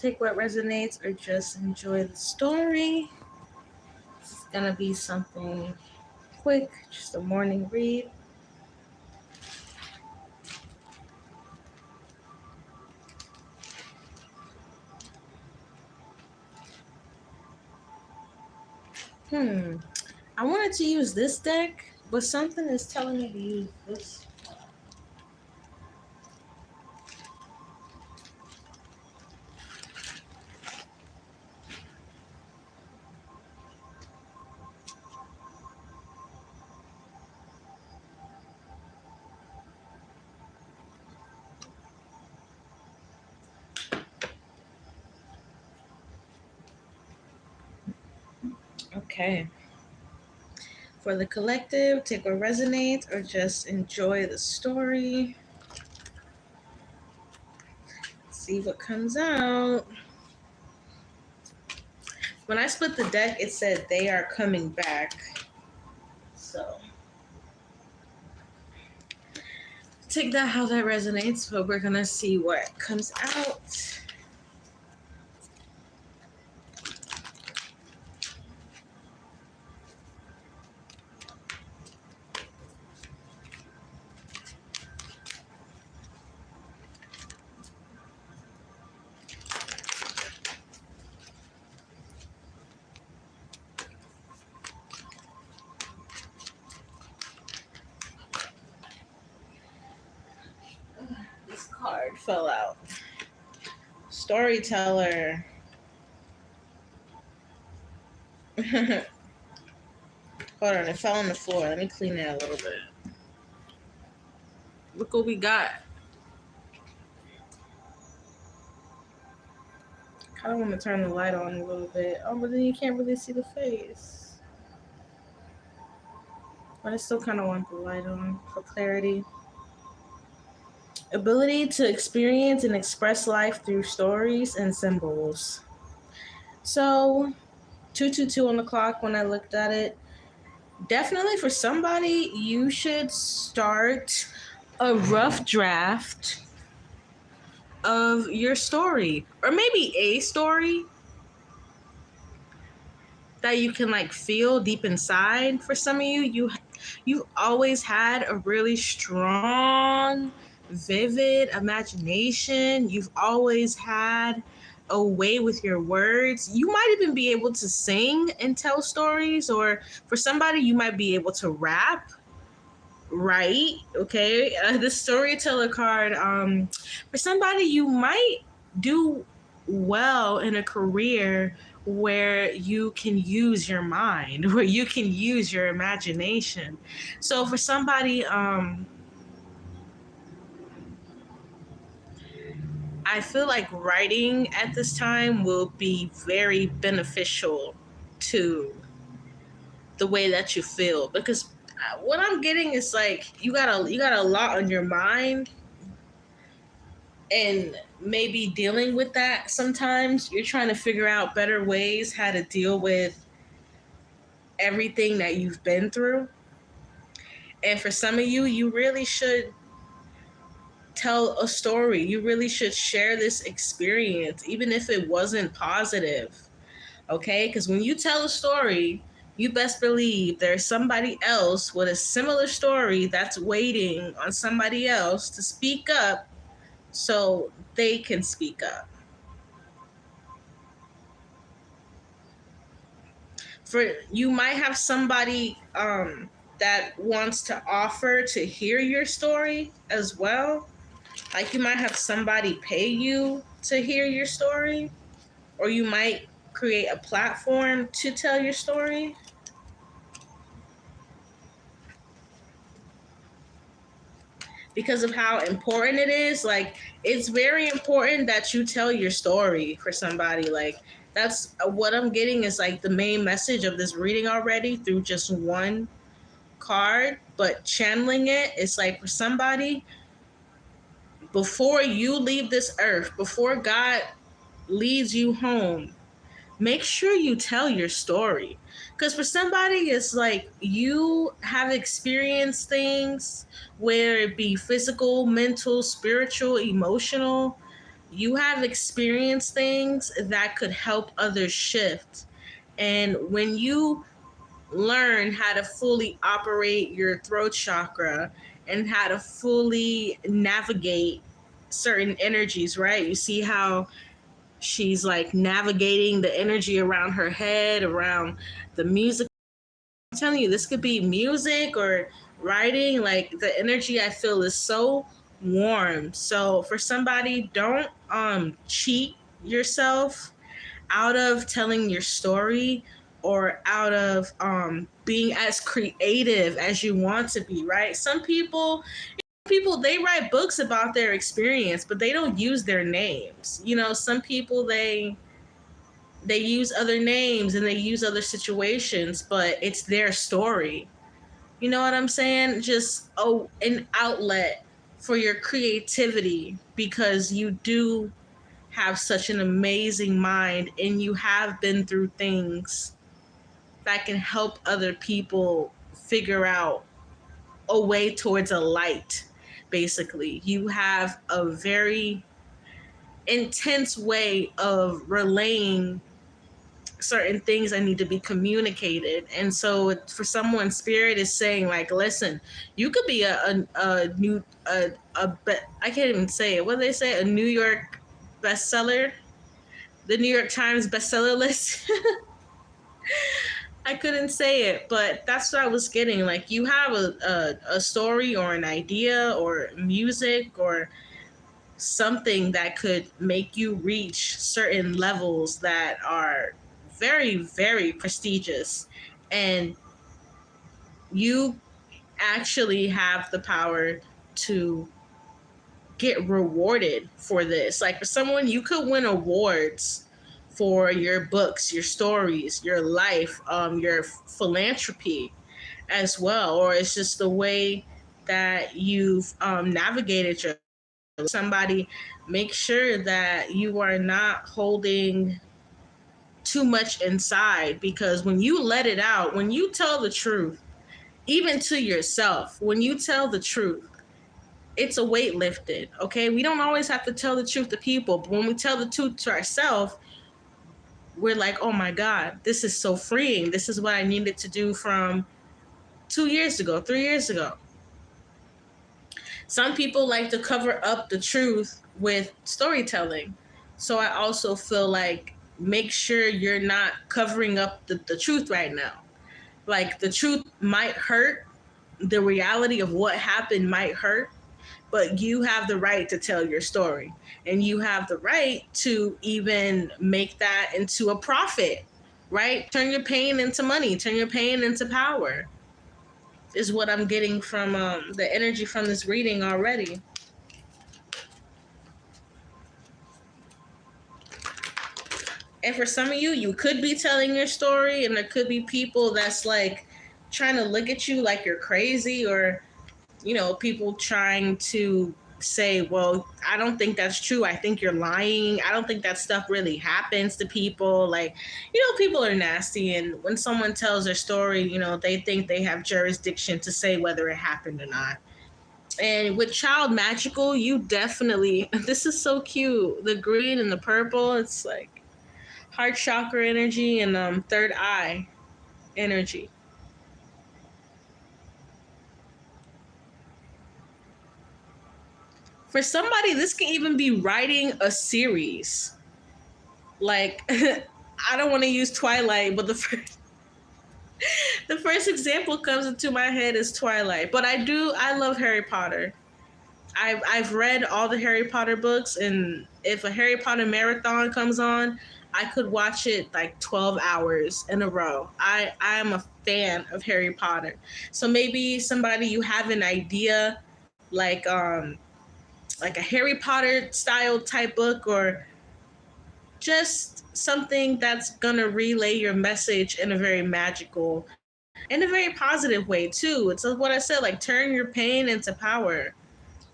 Take what resonates or just enjoy the story. It's gonna be something quick, just a morning read. I wanted to use this deck, but something is telling me to use this. Okay. For the collective, take what resonates or just enjoy the story. See what comes out. When I split the deck, it said they are coming back. So take that how that resonates, but we're gonna see what comes out. This card fell out. Storyteller. Hold on, it fell on the floor. Let me clean it a little bit. Look what we got. I kind of want to turn the light on a little bit. Oh, but then you can't really see the face. But I still kind of want the light on for clarity. Ability to experience and express life through stories and symbols. So, 222 on the clock when I looked at it. Definitely for somebody, you should start a rough draft of your story, or maybe a story that you can like feel deep inside. For some of you've always had a really strong, vivid imagination. You've always had a way with your words. You might even be able to sing and tell stories, or for somebody, you might be able to rap. Right? Okay. The storyteller card. For somebody, you might do well in a career where you can use your mind, where you can use your imagination. So for somebody, I feel like writing at this time will be very beneficial to the way that you feel, because what I'm getting is like you got a lot on your mind, and maybe dealing with that. Sometimes you're trying to figure out better ways how to deal with everything that you've been through. And for some of you, you really should tell a story. You really should share this experience, even if it wasn't positive. Okay? Because when you tell a story, you best believe there's somebody else with a similar story that's waiting on somebody else to speak up so they can speak up. For you might have somebody that wants to offer to hear your story as well. Like you might have somebody pay you to hear your story, or you might create a platform to tell your story. Because of how important it is, like it's very important that you tell your story for somebody. Like that's what I'm getting is like the main message of this reading already through just one card, but channeling it is like for somebody, before you leave this earth, before God leads you home, make sure you tell your story. Because for somebody, it's like you have experienced things, whether it be physical, mental, spiritual, emotional, You have experienced things that could help others shift. And when you learn how to fully operate your throat chakra and how to fully navigate certain energies, right? You see how she's like navigating the energy around her head, around the music. I'm telling you, this could be music or writing. Like the energy I feel is so warm. So for somebody, don't cheat yourself out of telling your story or out of being as creative as you want to be, right? Some people they write books about their experience, but they don't use their names. You know, some people they use other names and they use other situations, but it's their story. You know what I'm saying? Just an outlet for your creativity, because you do have such an amazing mind and you have been through things that can help other people figure out a way towards a light. Basically, you have a very intense way of relaying certain things that need to be communicated. And so for someone, spirit is saying like, listen, you could be a new I can't even say it, what do they say, a New York bestseller, the New York Times bestseller list. I couldn't say it, but that's what I was getting. Like, you have a story or an idea or music or something that could make you reach certain levels that are very, very prestigious. And you actually have the power to get rewarded for this. Like, for someone, you could win awards for your books, your stories, your life, your philanthropy as well. Or it's just the way that you've navigated your somebody. Make sure that you are not holding too much inside, because when you let it out, when you tell the truth, even to yourself, when you tell the truth, it's a weight lifted. Okay, we don't always have to tell the truth to people, but when we tell the truth to ourselves, we're like, oh my God, this is so freeing. This is what I needed to do from 2 years ago, 3 years ago. Some people like to cover up the truth with storytelling. So I also feel like, make sure you're not covering up the truth right now. Like, the truth might hurt, the reality of what happened might hurt, but you have the right to tell your story. And you have the right to even make that into a profit, right? Turn your pain into money, turn your pain into power, is what I'm getting from the energy from this reading already. And for some of you, you could be telling your story, and there could be people that's like trying to look at you like you're crazy, or, you know, people trying to say, well, I don't think that's true. I think you're lying. I don't think that stuff really happens to people. Like, you know, people are nasty. And when someone tells their story, you know, they think they have jurisdiction to say whether it happened or not. And with Child Magical, you definitely, this is so cute. The green and the purple, it's like heart chakra energy and third eye energy. For somebody, this can even be writing a series. Like, I don't want to use Twilight, but the first example comes into my head is Twilight. But I love Harry Potter. I've read all the Harry Potter books, and if a Harry Potter marathon comes on, I could watch it like 12 hours in a row. I am a fan of Harry Potter. So maybe somebody, you have an idea, like a Harry Potter style type book, or just something that's gonna relay your message in a very magical, in a very positive way too. It's what I said, like, turn your pain into power.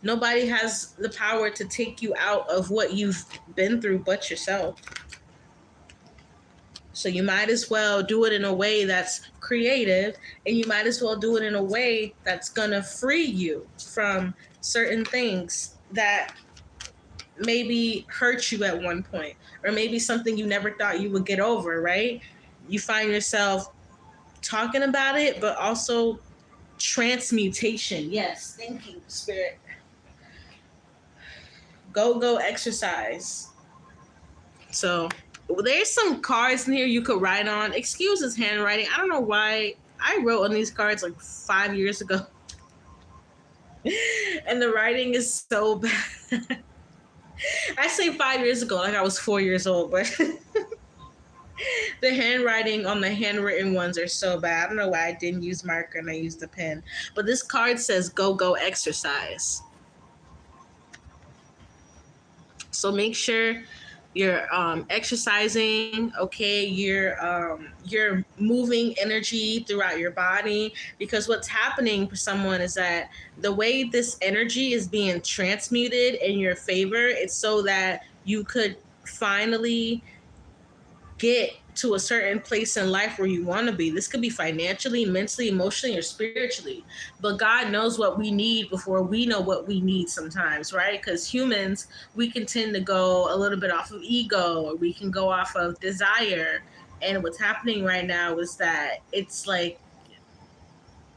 Nobody has the power to take you out of what you've been through but yourself. So you might as well do it in a way that's creative, and you might as well do it in a way that's gonna free you from certain things that maybe hurt you at one point, or maybe something you never thought you would get over, right? You find yourself talking about it, but also transmutation. Yes, thank you, Spirit. Go exercise. So there's some cards in here you could write on. Excuse his handwriting. I don't know why I wrote on these cards like 5 years ago. And the writing is so bad. I say 5 years ago like I was 4 years old, but the handwriting on the handwritten ones are so bad. I don't know why I didn't use marker and I used the pen. But this card says go exercise. So make sure you're exercising, okay? You're moving energy throughout your body, because what's happening for someone is that the way this energy is being transmuted in your favor, it's so that you could finally get to a certain place in life where you want to be. This could be financially, mentally, emotionally, or spiritually. But God knows what we need before we know what we need sometimes, right? Because humans, we can tend to go a little bit off of ego, or we can go off of desire. And what's happening right now is that it's like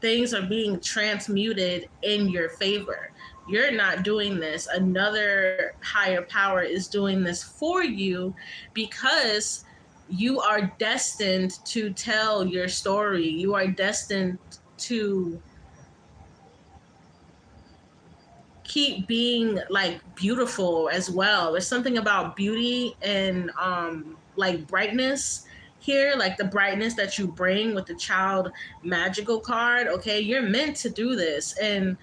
things are being transmuted in your favor. You're not doing this. Another higher power is doing this for you, because you are destined to tell your story. You are destined to keep being like beautiful as well. There's something about beauty and like brightness here, like the brightness that you bring with the child magical card. Okay, you're meant to do this. And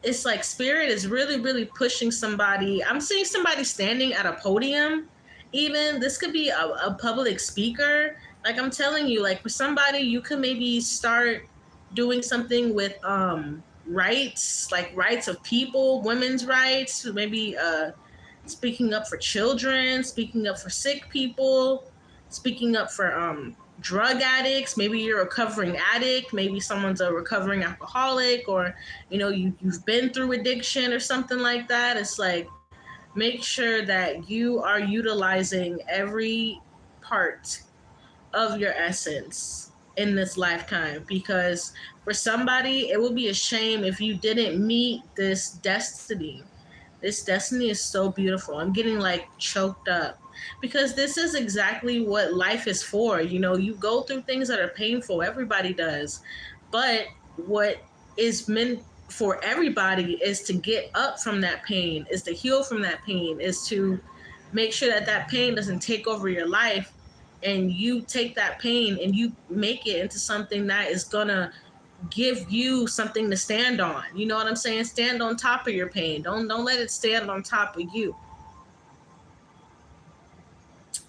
it's like spirit is really pushing somebody. I'm seeing somebody standing at a podium. Even this could be a public speaker. Like I'm telling you, like for somebody, you could maybe start doing something with rights, like rights of people, women's rights, maybe speaking up for children, speaking up for sick people, speaking up for drug addicts. Maybe you're a recovering addict, maybe someone's a recovering alcoholic, or you've been through addiction or something like that. It's like, make sure that you are utilizing every part of your essence in this lifetime, because for somebody it would be a shame if you didn't meet this destiny. This destiny is so beautiful. I'm getting like choked up, because this is exactly what life is for. You go through things that are painful. Everybody does. But what is meant for everybody is to get up from that pain, is to heal from that pain, is to make sure that that pain doesn't take over your life, and you take that pain and you make it into something that is gonna give you something to stand on. You know what I'm saying? Stand on top of your pain. Don't let it stand on top of you.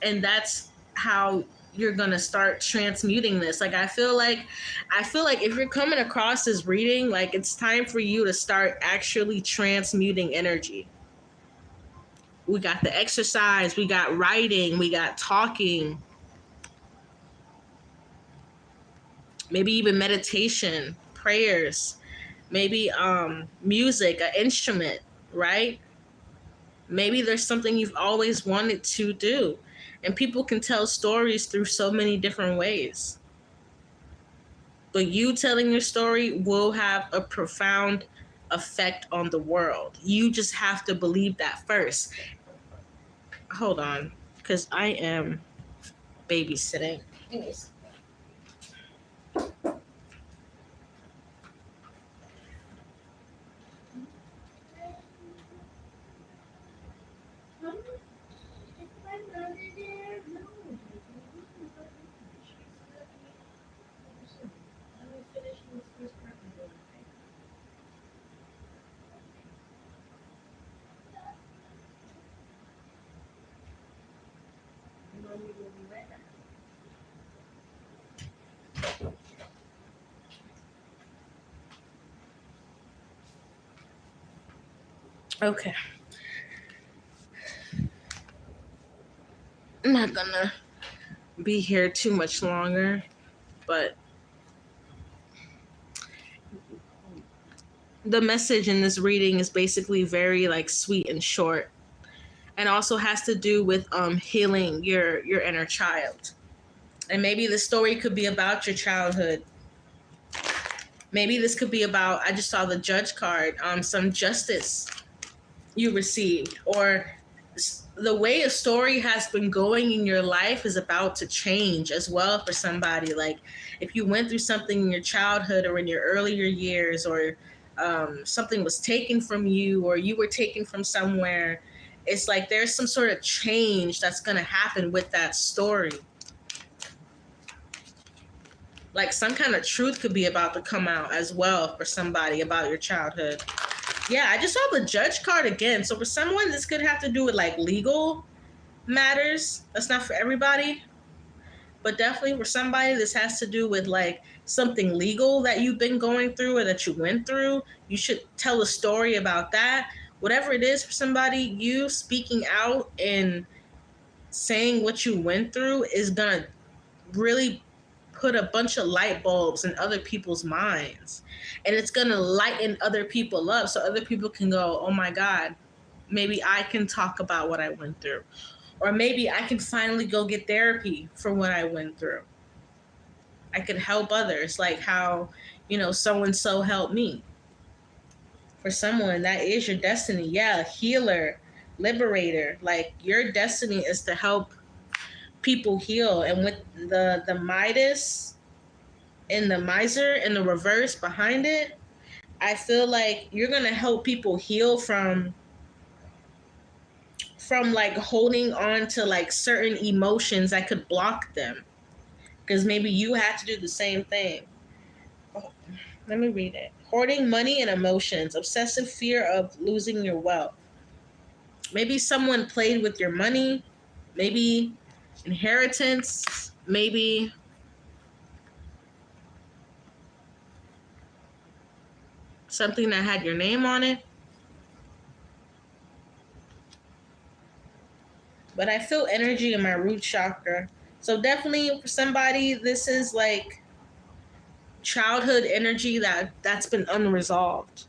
And that's how you're gonna start transmuting this. Like I feel like if you're coming across this reading, like it's time for you to start actually transmuting energy. We got the exercise, we got writing, we got talking, maybe even meditation, prayers, maybe music, an instrument, right? Maybe there's something you've always wanted to do. And people can tell stories through so many different ways. But you telling your story will have a profound effect on the world. You just have to believe that first. Hold on, because I am babysitting. Anyways. Okay. I'm not gonna be here too much longer, but the message in this reading is basically very like sweet and short, and also has to do with healing your inner child. And maybe the story could be about your childhood. Maybe this could be about, I just saw the judge card, some justice you received, or the way a story has been going in your life is about to change as well for somebody. Like if you went through something in your childhood or in your earlier years, or something was taken from you, or you were taken from somewhere, it's like there's some sort of change that's going to happen with that story. Like some kind of truth could be about to come out as well for somebody about your childhood. Yeah, I just saw the judge card again. So for someone, this could have to do with like legal matters. That's not for everybody. But definitely for somebody, this has to do with like something legal that you've been going through or that you went through. You should tell a story about that. Whatever it is for somebody, you speaking out and saying what you went through is going to really put a bunch of light bulbs in other people's minds. And it's going to lighten other people up so other people can go, oh my God, maybe I can talk about what I went through. Or maybe I can finally go get therapy for what I went through. I could help others, like how, so-and-so helped me. For someone, that is your destiny. Yeah, healer, liberator. Like your destiny is to help people heal. And with the Midas and the miser and the reverse behind it, I feel like you're going to help people heal from like holding on to like certain emotions that could block them, because maybe you had to do the same thing. Oh, let me read it. Hoarding money and emotions, obsessive fear of losing your wealth. Maybe someone played with your money, maybe inheritance, maybe something that had your name on it. But I feel energy in my root chakra. So definitely for somebody, this is like childhood energy that's been unresolved.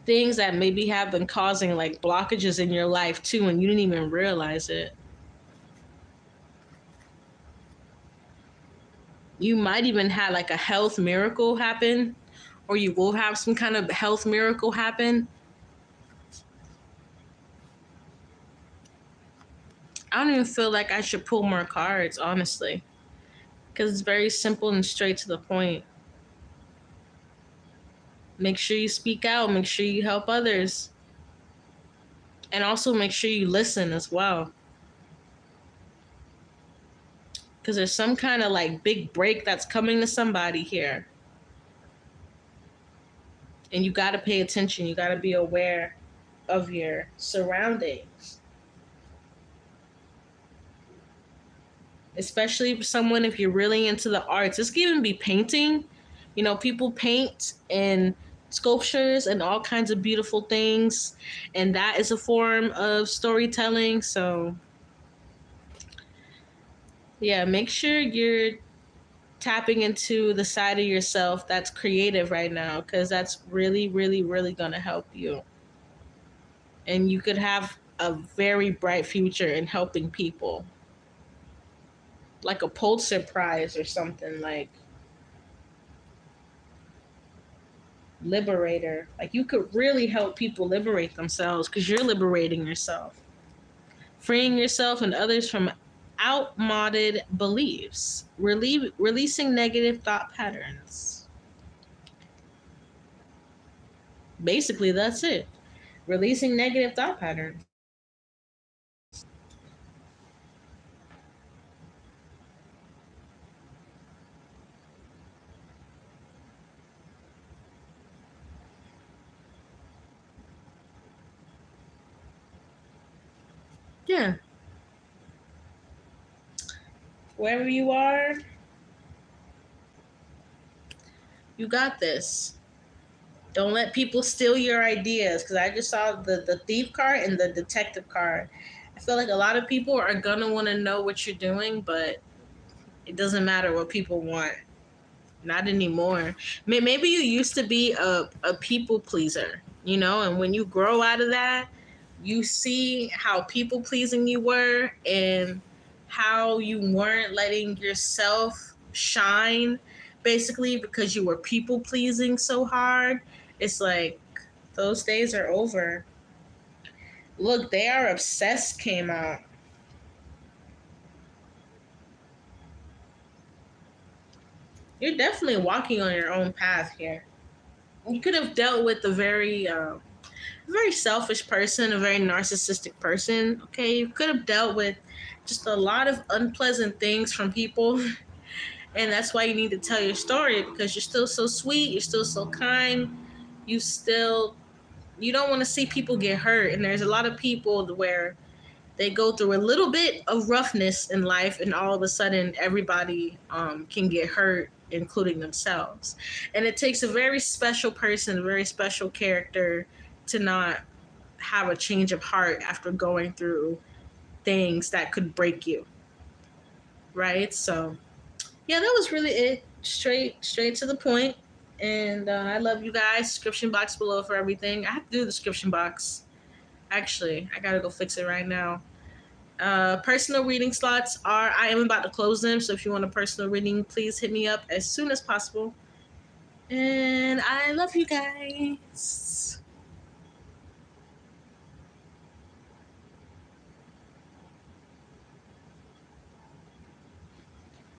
Things that maybe have been causing like blockages in your life too, and you didn't even realize it. You might even have like a health miracle happen, or you will have some kind of health miracle happen. I don't even feel like I should pull more cards, honestly, because it's very simple and straight to the point. Make sure you speak out, make sure you help others, and also make sure you listen as well. Because there's some kind of like big break that's coming to somebody here. And you got to pay attention. You got to be aware of your surroundings. Especially for someone, if you're really into the arts. This could even be painting. People paint and sculptures and all kinds of beautiful things. And that is a form of storytelling. So, yeah, make sure you're tapping into the side of yourself that's creative right now, because that's really, really, really going to help you. And you could have a very bright future in helping people. Like a Pulitzer Prize or something, like liberator. Like you could really help people liberate themselves because you're liberating yourself. Freeing yourself and others from outmoded beliefs. Releasing negative thought patterns. Basically, that's it. Releasing negative thought patterns. Yeah. Wherever you are, you got this. Don't let people steal your ideas, because I just saw the thief card and the detective card. I feel like a lot of people are gonna want to know what you're doing, but it doesn't matter what people want. Not anymore. Maybe you used to be a people pleaser, you know, and when you grow out of that, you see how people pleasing you were and how you weren't letting yourself shine, basically, because you were people pleasing so hard. It's like those days are over. Look, They Are Obsessed came out. You're definitely walking on your own path here. You could have dealt with a very selfish person, a very narcissistic person. Okay, you could have dealt with just a lot of unpleasant things from people, and that's why you need to tell your story because you're still so sweet, you're still so kind, you still you don't want to see people get hurt. And there's a lot of people where they go through a little bit of roughness in life, and all of a sudden everybody can get hurt, including themselves. And it takes a very special person, a very special character, to not have a change of heart after going through things that could break you, right? So yeah, that was really it. Straight to the point. And I love you guys. Description box below for everything. I have to do the description box. Actually, I gotta go fix it right now. Personal reading slots I am about to close them, so if you want a personal reading, please hit me up as soon as possible. And I love you guys.